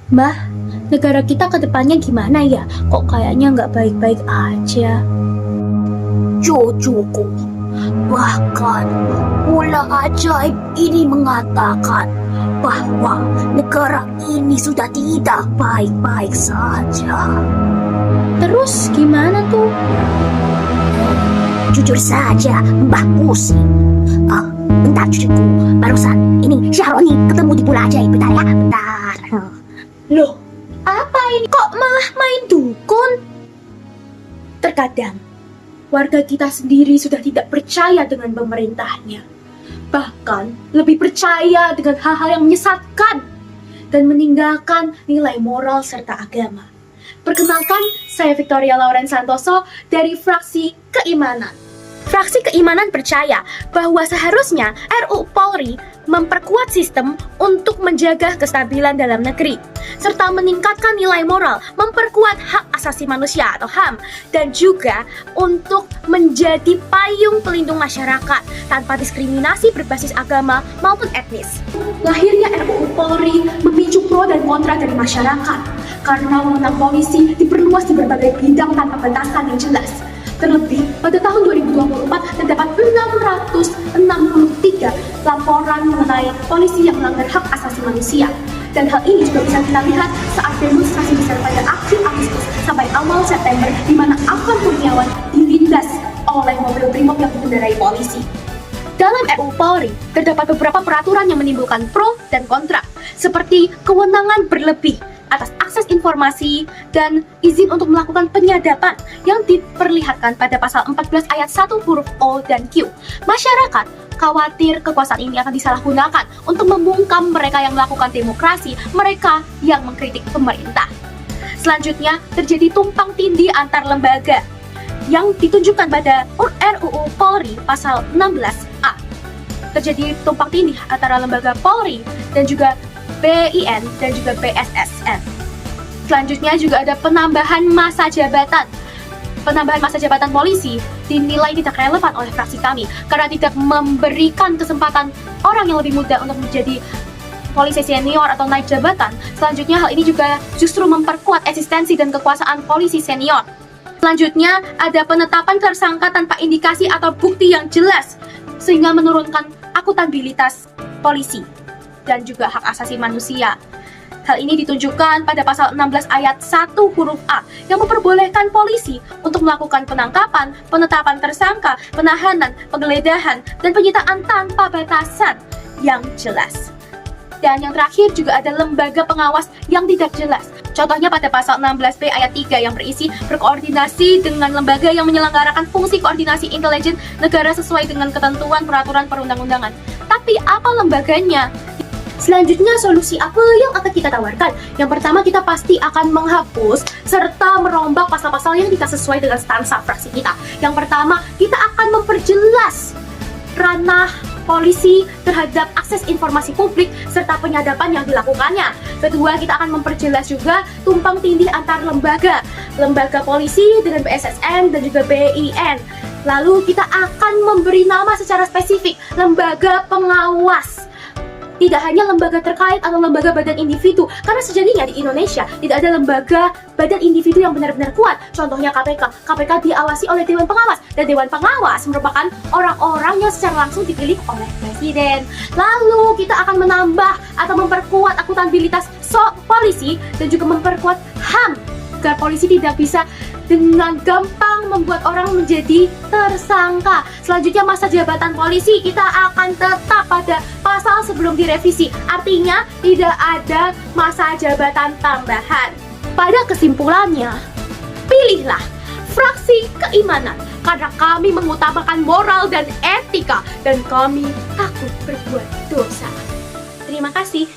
Mbah, negara kita ke depannya gimana ya? Kok kayaknya nggak baik-baik aja. Cucuku, bahkan bola ajaib ini mengatakan bahwa negara ini sudah tidak baik-baik saja. Terus gimana tuh? Jujur saja, Mbah pusing. Bentar cucuku, barusan ini Syahroni ketemu di bola ajaib. Bentar ya, bentar. Loh, apa ini? Kok malah main dukun? Terkadang, warga kita sendiri sudah tidak percaya dengan pemerintahnya. Bahkan, lebih percaya dengan hal-hal yang menyesatkan dan meninggalkan nilai moral serta agama. Perkenalkan, saya Victoria Lauren Santoso dari fraksi Keimanan. Fraksi Keimanan percaya bahwa seharusnya RUU Polri memperkuat sistem untuk menjaga kestabilan dalam negeri, serta meningkatkan nilai moral, memperkuat hak asasi manusia atau HAM, dan juga untuk menjadi payung pelindung masyarakat tanpa diskriminasi berbasis agama maupun etnis. Lahirnya RUU Polri memicu pro dan kontra dari masyarakat, karena wewenang polisi diperluas di berbagai bidang tanpa batasan yang jelas. Terlebih, pada tahun 2024 terdapat 663 laporan mengenai polisi yang melanggar hak asasi manusia. Dan hal ini juga bisa kita lihat saat demonstrasi besar pada akhir Agustus sampai awal September, di mana Afwan Kurniawan dilindas oleh mobil brimob yang dikendarai polisi. Dalam RUU Polri, terdapat beberapa peraturan yang menimbulkan pro dan kontra, seperti kewenangan berlebih atas akses informasi dan izin untuk melakukan penyadapan yang diperlihatkan pada pasal 14 ayat 1 huruf O dan Q. Masyarakat khawatir kekuasaan ini akan disalahgunakan untuk membungkam mereka yang melakukan demokrasi, mereka yang mengkritik pemerintah. Selanjutnya, terjadi tumpang tindih antar lembaga yang ditunjukkan pada RUU Polri pasal 16A. Terjadi tumpang tindih antara lembaga Polri dan juga BIN dan juga BSSN. Selanjutnya juga ada penambahan masa jabatan. Penambahan masa jabatan polisi dinilai tidak relevan oleh fraksi kami karena tidak memberikan kesempatan orang yang lebih muda untuk menjadi polisi senior atau naik jabatan. Selanjutnya hal ini juga justru memperkuat eksistensi dan kekuasaan polisi senior. Selanjutnya ada penetapan tersangka tanpa indikasi atau bukti yang jelas sehingga menurunkan akuntabilitas polisi dan juga hak asasi manusia. Hal ini ditunjukkan pada pasal 16 ayat 1 huruf A yang memperbolehkan polisi untuk melakukan penangkapan, penetapan tersangka, penahanan, penggeledahan, dan penyitaan tanpa batasan yang jelas. Dan yang terakhir juga ada lembaga pengawas yang tidak jelas. Contohnya pada pasal 16B ayat 3 yang berisi berkoordinasi dengan lembaga yang menyelenggarakan fungsi koordinasi intelijen negara sesuai dengan ketentuan peraturan perundang-undangan. Tapi apa lembaganya? Selanjutnya, solusi apa yang akan kita tawarkan? Yang pertama, kita pasti akan menghapus serta merombak pasal-pasal yang tidak sesuai dengan stansa fraksi kita. Yang pertama, kita akan memperjelas ranah polisi terhadap akses informasi publik serta penyadapan yang dilakukannya. Kedua, kita akan memperjelas juga tumpang tindih antar lembaga polisi dengan BSSN dan juga BIN. Lalu kita akan memberi nama secara spesifik, lembaga pengawas. Tidak hanya lembaga terkait atau lembaga badan individu, karena sejatinya di Indonesia tidak ada lembaga badan individu yang benar-benar kuat. Contohnya KPK. KPK diawasi oleh Dewan Pengawas, dan Dewan Pengawas merupakan orang-orang yang secara langsung dipilih oleh Presiden. Lalu kita akan menambah atau memperkuat akuntabilitas polisi dan juga memperkuat HAM agar polisi tidak bisa dengan gampang membuat orang menjadi tersangka. Selanjutnya, masa jabatan polisi kita akan tetap pada pasal sebelum direvisi. Artinya tidak ada masa jabatan tambahan. Pada kesimpulannya, pilihlah fraksi Keimanan karena kami mengutamakan moral dan etika dan kami takut berbuat dosa. Terima kasih.